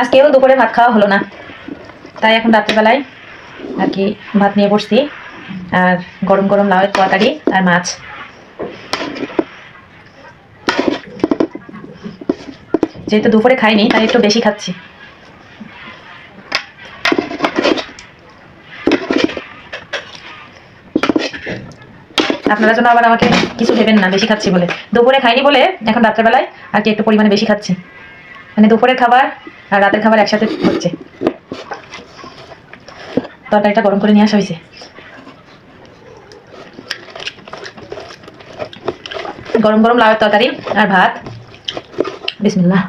আজকেও দুপুরে ভাত খাওয়া হলো না, তাই এখন রাত্রিবেলায় আর কি ভাত নিয়ে বসছি, আর গরম গরম লাউয়ের তরকারি আর মাছ। যেহেতু দুপুরে খাইনি তাই একটু বেশি খাচ্ছি। আপনারা যেন আবার আমাকে কিছু ভেবেন না বেশি খাচ্ছি বলে। দুপুরে খাইনি বলে এখন রাত্রেবেলায় আর কি একটু পরিমাণে বেশি খাচ্ছি। মানে দুপুরের খাবার আর রাতের খাবার একসাথে হচ্ছে। তরকারিটা গরম করে নিয়ে আসা হয়েছে। গরম গরম লাউয়ের তরকারি আর ভাত। বিসমিল্লাহ।